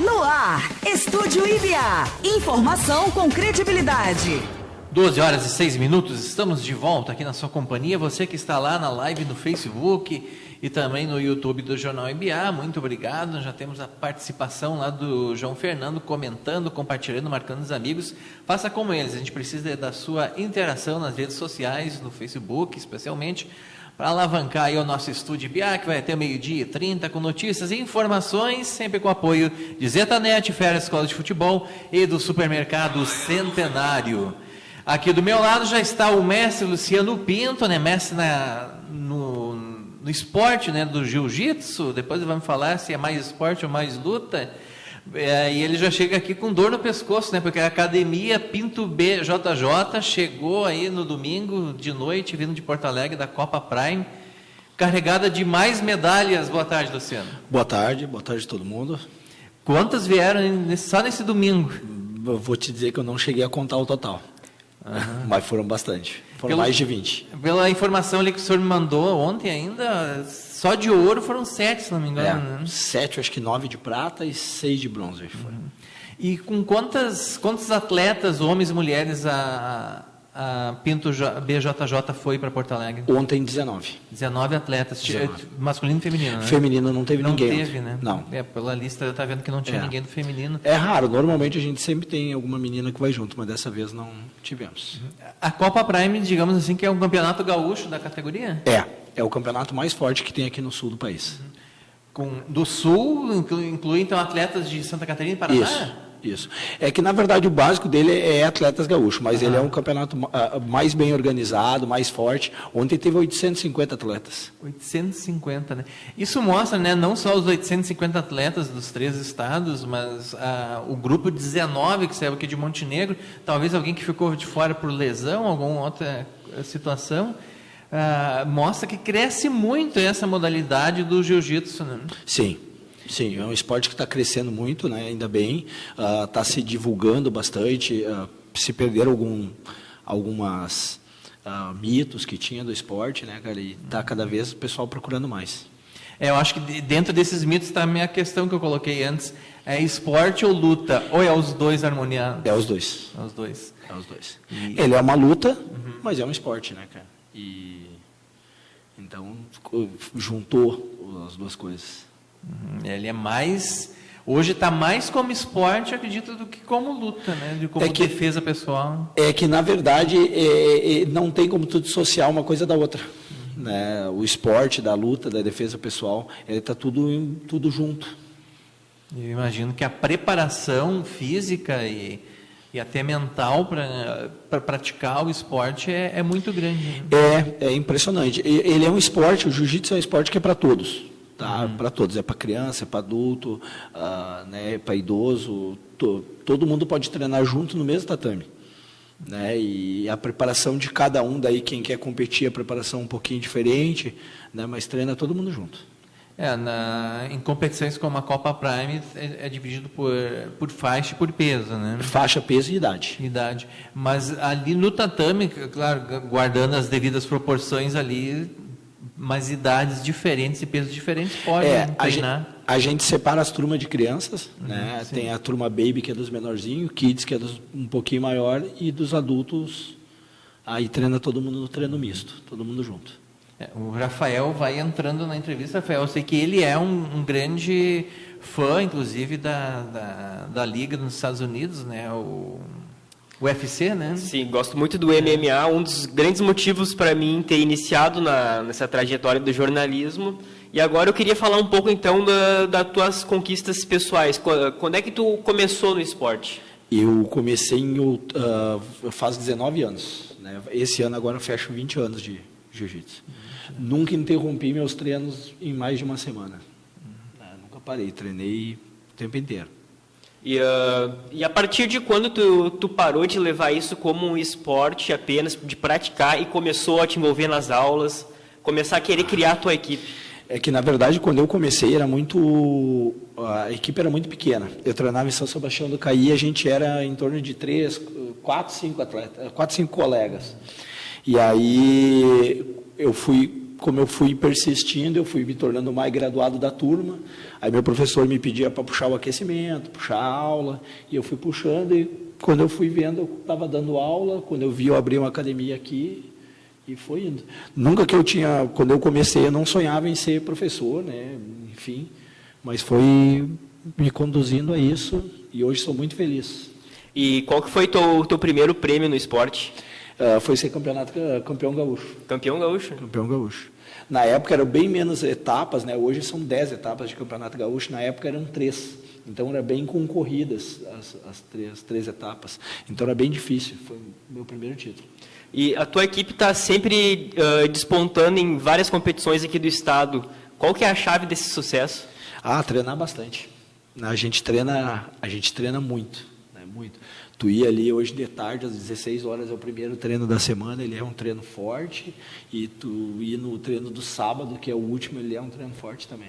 No ar, Estúdio IBA. Informação com credibilidade. 12h06, estamos de volta aqui na sua companhia. Você que está lá na live no Facebook e também no YouTube do Jornal IBA, muito obrigado. Já temos a participação lá do João Fernando comentando, compartilhando, marcando os amigos. Faça como eles, a gente precisa da sua interação nas redes sociais, no Facebook especialmente, para alavancar aí o nosso Estúdio IBA, que vai até 12h30, com notícias e informações, sempre com apoio de Zetanet, Férias Escola de Futebol e do Supermercado Centenário. Aqui do meu lado já está o mestre Luciano Pinto, né, mestre no esporte, né, do jiu-jitsu. Depois vamos falar se é mais esporte ou mais luta. E ele já chega aqui com dor no pescoço, né, porque a academia Pinto BJJ chegou aí no domingo de noite, vindo de Porto Alegre, da Copa Prime, carregada de mais medalhas. Boa tarde, Luciano. Boa tarde a todo mundo. Quantas vieram só nesse domingo? Eu vou te dizer que eu não cheguei a contar o total, mas foram bastante, mais de 20. Pela informação ali que o senhor me mandou ontem ainda, só de ouro foram 7, se não me engano. Né? 7, acho que 9 de prata e 6 de bronze. E com quantos atletas, homens e mulheres, a Pinto BJJ foi para Porto Alegre? Ontem 19. 19 atletas, 19. Masculino e feminino, né? Feminino não teve ninguém. Não teve, né? Não. Pela lista eu estava vendo que não tinha ninguém do feminino. É raro, normalmente a gente sempre tem alguma menina que vai junto, mas dessa vez não tivemos. A Copa Prime, digamos assim, que é um campeonato gaúcho da categoria? É o campeonato mais forte que tem aqui no sul do país. Do sul, inclui então atletas de Santa Catarina e Paraná? Isso. É que, na verdade, o básico dele é atletas gaúchos, mas ele é um campeonato mais bem organizado, mais forte. Ontem teve 850 atletas. 850, né? Isso mostra, né, não só os 850 atletas dos 3 estados, mas o grupo 19 que saiu aqui de Montenegro, talvez alguém que ficou de fora por lesão, alguma outra situação, mostra que cresce muito essa modalidade do jiu-jitsu, né? Sim, é um esporte que está crescendo muito, né? Ainda bem, está se divulgando bastante, se perderam algumas mitos que tinha do esporte, né, cara? E está cada vez o pessoal procurando mais. Eu acho que dentro desses mitos está a minha questão que eu coloquei antes, é esporte ou luta? Ou é os dois harmoniados? É os dois. É os dois. Ele é uma luta, mas é um esporte, né, cara? Então, juntou as duas coisas. Ele é mais... Hoje está mais como esporte, acredito, do que como luta, né? De como defesa pessoal. É que, na verdade, não tem como tu dissociar uma coisa da outra. Né? O esporte, da luta, da defesa pessoal, ele está tudo junto. Eu imagino que a preparação física e até mental para praticar o esporte é muito grande. Né? É impressionante. Ele é um esporte, o jiu-jitsu é um esporte que é para todos. Tá? Para todos, é para criança, é para adulto, né, para idoso, todo mundo pode treinar junto no mesmo tatame, né? E a preparação de cada um, daí quem quer competir, a preparação um pouquinho diferente, né, mas treina todo mundo junto. Em competições como a Copa Prime é dividido por faixa e por peso, né? Faixa, peso e idade. Mas ali no tatame, claro, guardando as devidas proporções ali, mas idades diferentes e pesos diferentes podem treinar. A gente separa as turmas de crianças, né? Tem a turma baby, que é dos menorzinhos, kids, que é dos um pouquinho maior, e dos adultos, aí treina todo mundo no treino misto, todo mundo junto. O Rafael vai entrando na entrevista. Rafael, eu sei que ele é um grande fã, inclusive, da Liga nos Estados Unidos, né? O UFC, né? Sim, gosto muito do MMA. Um dos grandes motivos para mim ter iniciado nessa trajetória do jornalismo. E agora eu queria falar um pouco, então, das tuas conquistas pessoais. Quando é que tu começou no esporte? Eu comecei faz 19 anos. Né? Esse ano agora eu fecho 20 anos de jiu-jitsu. Nunca interrompi meus treinos em mais de uma semana. Nunca parei, treinei o tempo inteiro. E a partir de quando tu parou de levar isso como um esporte apenas, de praticar, e começou a te envolver nas aulas, começar a querer criar a tua equipe? É que, na verdade, quando eu comecei, a equipe era muito pequena. Eu treinava em São Sebastião do Caí, a gente era em torno de 4, 5 atletas, 4, 5 colegas. E aí eu fui como eu fui persistindo, eu fui me tornando mais graduado da turma. Aí meu professor me pedia para puxar o aquecimento, puxar a aula, e eu fui puxando, e quando eu fui vendo, eu estava dando aula, quando eu vi, eu abri uma academia aqui, e foi indo. Nunca que eu tinha, quando eu comecei, eu não sonhava em ser professor, né? Enfim, mas foi me conduzindo a isso, e hoje sou muito feliz. E qual que foi teu primeiro prêmio no esporte? Foi ser campeão gaúcho. Campeão gaúcho? Campeão gaúcho. Na época eram bem menos etapas, né? Hoje são 10 etapas de campeonato gaúcho, na época eram 3. Então era bem concorridas as três etapas. Então era bem difícil, foi o meu primeiro título. E a tua equipe está sempre despontando em várias competições aqui do estado. Qual que é a chave desse sucesso? Treinar bastante. A gente treina muito, né? Muito. Tu ir ali hoje de tarde, às 16 horas, é o primeiro treino da semana, ele é um treino forte, e tu ir no treino do sábado, que é o último, ele é um treino forte também.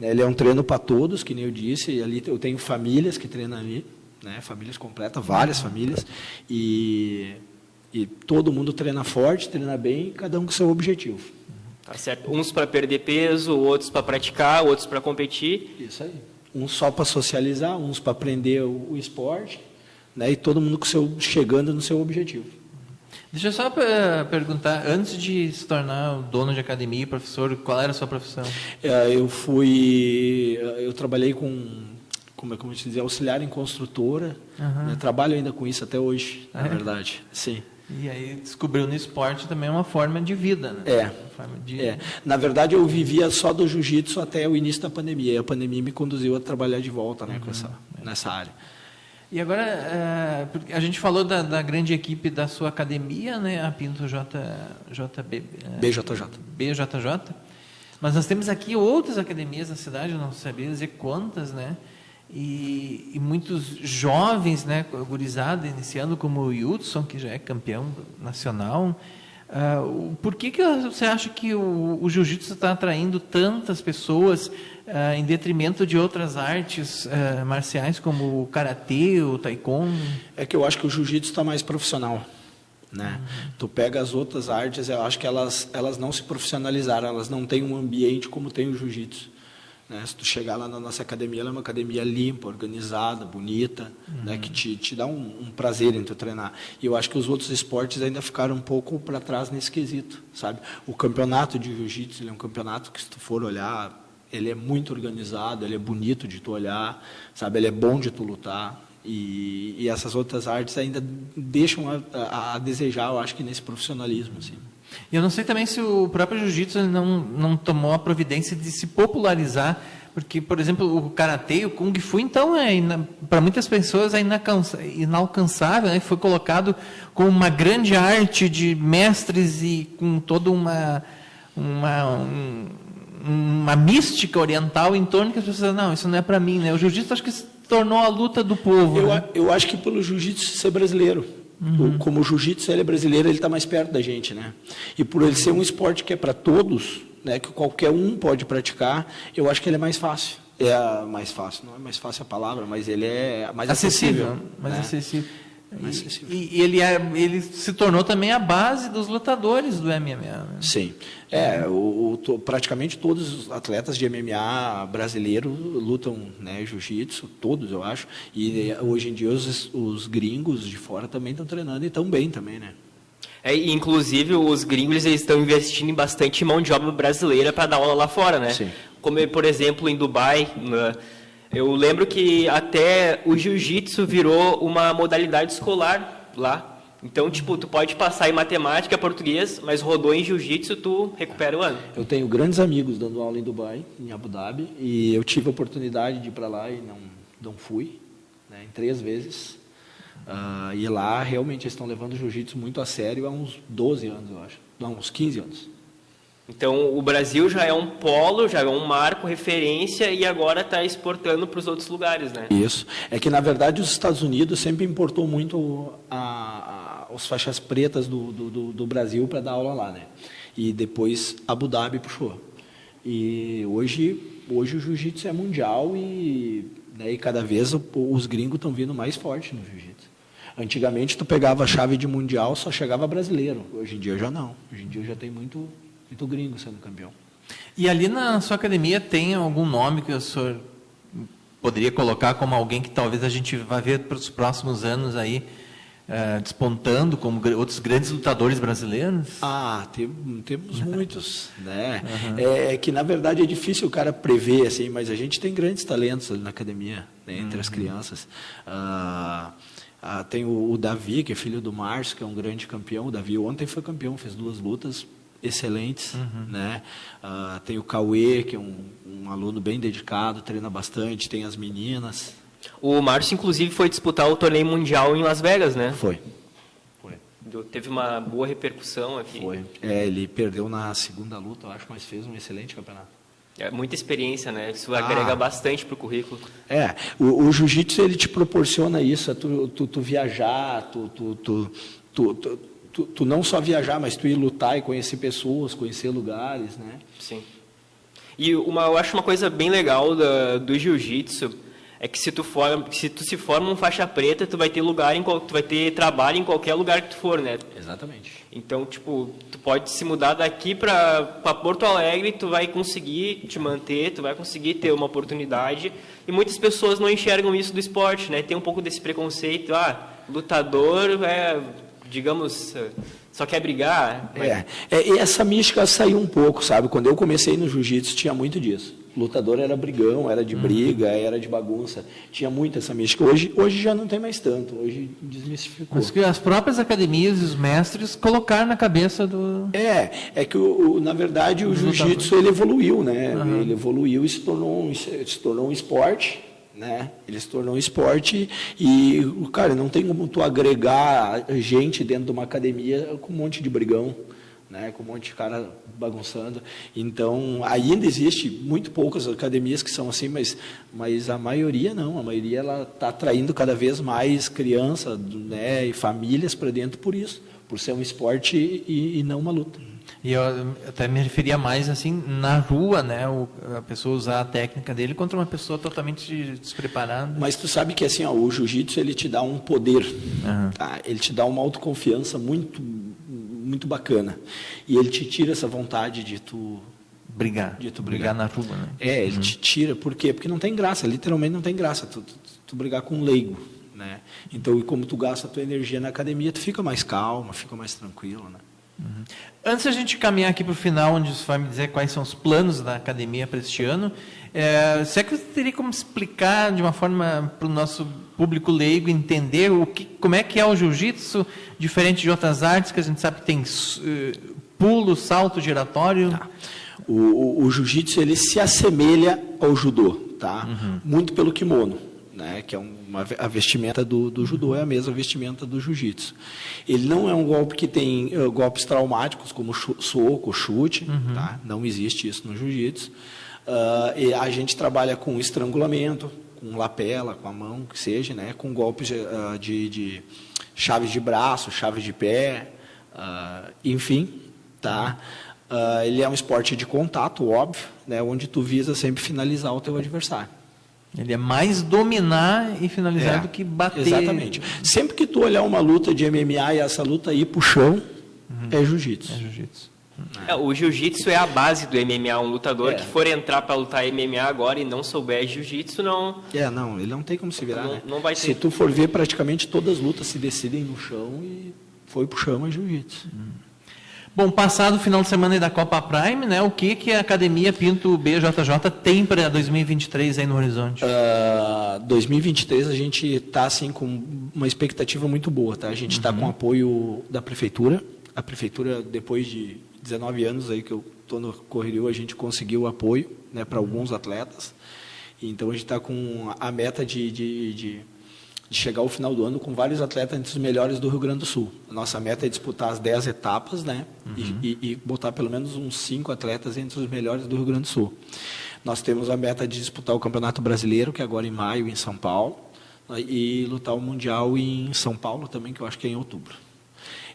Ele é um treino para todos, que nem eu disse, e ali eu tenho famílias que treinam ali, né? Famílias completas, várias famílias, e todo mundo treina forte, treina bem, cada um com seu objetivo. Tá certo. Uns para perder peso, outros para praticar, outros para competir. Isso aí. Uns só para socializar, uns para aprender o esporte, né, e todo mundo chegando no seu objetivo. Deixa eu só perguntar, antes de se tornar dono de academia e professor, qual era a sua profissão? Eu trabalhei como eu te dizer, auxiliar em construtora, né, trabalho ainda com isso até hoje, na verdade. Sim. E aí descobriu no esporte também uma forma de vida, né? Na verdade, eu vivia só do jiu-jitsu até o início da pandemia, e a pandemia me conduziu a trabalhar de volta, né, nessa área. E agora, a gente falou da grande equipe da sua academia, né, a Pinto BJJ, mas nós temos aqui outras academias na cidade, eu não sabia dizer quantas, né, e muitos jovens, né, gurizada, iniciando como o Hudson, que já é campeão nacional. Por que você acha que o jiu-jitsu está atraindo tantas pessoas em detrimento de outras artes marciais como o karatê, o taekwondo? É que eu acho que o jiu-jitsu está mais profissional, né? Tu pega as outras artes, eu acho que elas não se profissionalizaram, elas não têm um ambiente como tem o jiu-jitsu, né? Se tu chegar lá na nossa academia, ela é uma academia limpa, organizada, bonita, né? Que te dá um prazer em tu treinar. E eu acho que os outros esportes ainda ficaram um pouco para trás nesse quesito, sabe? O campeonato de jiu-jitsu, ele é um campeonato que, se tu for olhar, ele é muito organizado, ele é bonito de tu olhar, sabe? Ele é bom de tu lutar. E essas outras artes ainda deixam a desejar, eu acho que nesse profissionalismo, assim. E eu não sei também se o próprio jiu-jitsu não tomou a providência de se popularizar, porque, por exemplo, o karatê e o kung fu, então, para muitas pessoas é inalcançável, né? Foi colocado como uma grande arte de mestres e com toda uma mística oriental em torno que as pessoas não, isso não é para mim, né? O jiu-jitsu acho que se tornou a luta do povo. Eu acho que pelo jiu-jitsu ser brasileiro. Como o jiu-jitsu ele é brasileiro, ele está mais perto da gente, né? E por ele ser um esporte que é para todos, né, que qualquer um pode praticar, eu acho que ele é mais fácil. Mais fácil, não é mais fácil a palavra, mas ele é mais acessível. Mais né? acessível. E ele se tornou também a base dos lutadores do MMA. Né? Sim. Praticamente todos os atletas de MMA brasileiros lutam, né, jiu-jitsu, todos, eu acho. E hoje em dia os gringos de fora também estão treinando e estão bem também, né? Inclusive, os gringos eles estão investindo em bastante mão de obra brasileira para dar aula lá fora, né? Sim. Como, por exemplo, em Dubai, eu lembro que até o jiu-jitsu virou uma modalidade escolar lá. Então, tipo, tu pode passar em matemática, português, mas rodou em jiu-jitsu, tu recupera o ano. Eu tenho grandes amigos dando aula em Dubai, em Abu Dhabi, e eu tive a oportunidade de ir para lá e não fui, né, em 3 vezes. E lá, realmente, eles estão levando o jiu-jitsu muito a sério há uns 12 anos, eu acho. Não, uns 15 anos. Então, o Brasil já é um polo, já é um marco, referência, e agora está exportando para os outros lugares, né? Isso. É que, na verdade, os Estados Unidos sempre importou muito as faixas pretas do Brasil para dar aula lá, né? E depois Abu Dhabi puxou. E hoje o jiu-jitsu é mundial e cada vez os gringos estão vindo mais forte no jiu-jitsu. Antigamente, tu pegava a chave de mundial, só chegava brasileiro. Hoje em dia já não. Hoje em dia já tem muito muito gringo sendo campeão. E ali na sua academia tem algum nome que o senhor poderia colocar como alguém que talvez a gente vá ver para os próximos anos aí despontando como outros grandes lutadores brasileiros? Temos muitos, né? É que na verdade é difícil o cara prever assim, mas a gente tem grandes talentos ali na academia, né, entre as crianças. Tem o Davi, que é filho do Márcio, que é um grande campeão. O Davi ontem foi campeão, fez 2 lutas excelentes, né? Tem o Cauê, que é um aluno bem dedicado, treina bastante. Tem as meninas. O Márcio, inclusive, foi disputar o torneio mundial em Las Vegas, né? Foi. Teve uma boa repercussão aqui. Foi. Ele perdeu na segunda luta, eu acho, mas fez um excelente campeonato. É muita experiência, né? Isso agrega bastante para o currículo. O jiu-jitsu, ele te proporciona isso, tu viajar, tu não só viajar, mas tu ir lutar e conhecer pessoas, conhecer lugares, né? Sim. E eu acho uma coisa bem legal do jiu-jitsu é que se tu se forma um faixa preta, tu vai ter tu vai ter trabalho em qualquer lugar que tu for, né? Exatamente. Então, tipo, tu pode se mudar daqui para Porto Alegre, tu vai conseguir te manter, tu vai conseguir ter uma oportunidade. E muitas pessoas não enxergam isso do esporte, né? Tem um pouco desse preconceito, lutador digamos, só quer brigar. E essa mística saiu um pouco, sabe? Quando eu comecei no jiu-jitsu, tinha muito disso. Lutador era brigão, era de briga, era de bagunça. Tinha muito essa mística. Hoje já não tem mais tanto. Hoje desmistificou. Mas que as próprias academias e os mestres colocaram na cabeça do... É que, na verdade, o jiu-jitsu ele evoluiu, né? Ele evoluiu e se tornou um esporte, né? Ele se tornou um esporte e, cara, não tem como tu agregar gente dentro de uma academia com um monte de brigão, né, com um monte de cara bagunçando. Então, ainda existe muito poucas academias que são assim, mas a maioria não. A maioria ela está atraindo cada vez mais crianças, né, e famílias para dentro por isso, por ser um esporte e não uma luta. E eu até me referia mais assim na rua, né, a pessoa usar a técnica dele contra uma pessoa totalmente despreparada. Mas tu sabe que assim, o jiu-jitsu ele te dá um poder, tá? Ele te dá uma autoconfiança muito bacana. E ele te tira essa vontade de tu brigar na rua, né? Ele te tira, por quê? Porque não tem graça, literalmente não tem graça tu brigar com um leigo, né? Então, e como tu gasta a tua energia na academia, tu fica mais calma, fica mais tranquilo, né? Antes de a gente caminhar aqui para o final, onde você vai me dizer quais são os planos da academia para este ano, será que você teria como explicar de uma forma para o nosso público leigo entender como é que é o jiu-jitsu, diferente de outras artes, que a gente sabe que tem pulo, salto giratório? Tá. O jiu-jitsu ele se assemelha ao judô, tá? Muito pelo kimono, né? Que é a vestimenta do judô é a mesma vestimenta do jiu-jitsu. Ele não é um golpe que tem golpes traumáticos como soco, chute, tá? Não existe isso no jiu-jitsu. A gente trabalha com estrangulamento, com lapela, com a mão, que seja, né? Com golpes de chaves de braço, chaves de pé, enfim, tá? Ele é um esporte de contato, óbvio, né? Onde tu visa sempre finalizar o teu adversário. Ele é mais dominar e finalizar do que bater. Exatamente. Sempre que tu olhar uma luta de MMA e essa luta ir pro chão, é jiu-jitsu. É jiu-jitsu. O jiu-jitsu é a base do MMA. Um lutador que for entrar para lutar MMA agora e não souber jiu-jitsu, não... Não, ele não tem como se virar, né? Não vai ter. Se tu for ver, praticamente todas as lutas se decidem no chão e foi pro chão é jiu-jitsu. Bom, passado o final de semana aí da Copa Prime, né? O que a Academia Pinto BJJ tem para 2023 aí no horizonte? 2023 a gente está assim com uma expectativa muito boa, tá? A gente está com apoio da prefeitura. A prefeitura, depois de 19 anos aí que eu estou no Correrio, a gente conseguiu apoio, né, para alguns atletas. Então a gente está com a meta de chegar ao final do ano com vários atletas entre os melhores do Rio Grande do Sul. A nossa meta é disputar as 10 etapas, né? E botar pelo menos uns 5 atletas entre os melhores do Rio Grande do Sul. Nós temos a meta de disputar o Campeonato Brasileiro, que é agora em maio, em São Paulo, e lutar o Mundial em São Paulo também, que eu acho que é em outubro.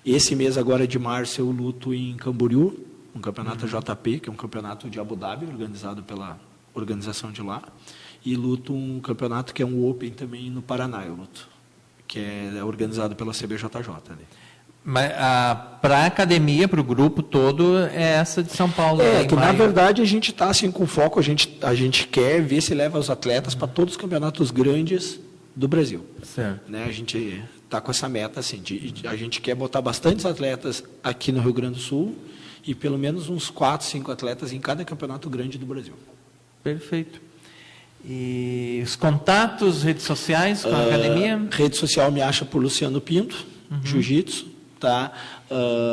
Esse mês agora de março eu luto em Camboriú, um campeonato JP, que é um campeonato de Abu Dhabi, organizado pela organização de lá. E luto um campeonato que é um Open também no Paraná, eu luto, que é organizado pela CBJJ. Ali. Para a academia, para o grupo todo, é essa de São Paulo. Que na verdade a gente está assim, com foco, a gente quer ver se leva os atletas para todos os campeonatos grandes do Brasil. Certo. Né? A gente está com essa meta, assim, a gente quer botar bastantes atletas aqui no Rio Grande do Sul e pelo menos uns 4, 5 atletas em cada campeonato grande do Brasil. Perfeito. E os contatos, redes sociais com a academia? Rede social me acha por Luciano Pinto, Jiu-Jitsu. Tá?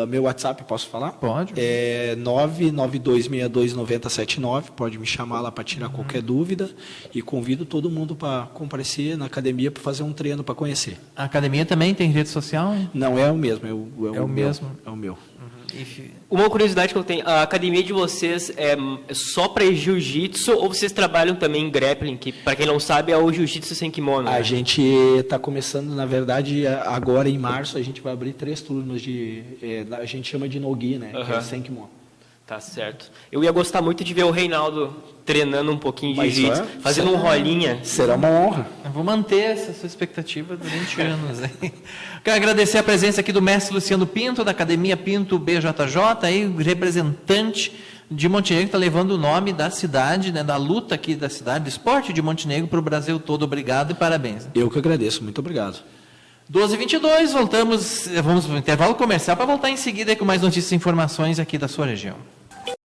Meu WhatsApp, posso falar? Pode. É 992629079. Pode me chamar lá para tirar qualquer dúvida. E convido todo mundo para comparecer na academia para fazer um treino para conhecer. A academia também tem rede social? Hein? Não, é o mesmo. É o mesmo? É o meu. Uma curiosidade que eu tenho, a academia de vocês é só para jiu-jitsu ou vocês trabalham também em grappling, que para quem não sabe é o jiu-jitsu sem kimono? A gente está começando, na verdade, agora em março, a gente vai abrir 3 turmas a gente chama de no-gi, né? Que é sem kimono. Tá certo. Eu ia gostar muito de ver o Reinaldo treinando um pouquinho de jiu-jitsu, fazendo um rolinha. Será uma honra. Eu vou manter essa sua expectativa durante anos. Hein? Quero agradecer a presença aqui do mestre Luciano Pinto, da Academia Pinto BJJ, aí, representante de Montenegro, que está levando o nome da cidade, né, da luta aqui da cidade, do esporte de Montenegro para o Brasil todo. Obrigado e parabéns. Eu que agradeço. Muito obrigado. 12h22, vamos para o intervalo comercial para voltar em seguida com mais notícias e informações aqui da sua região.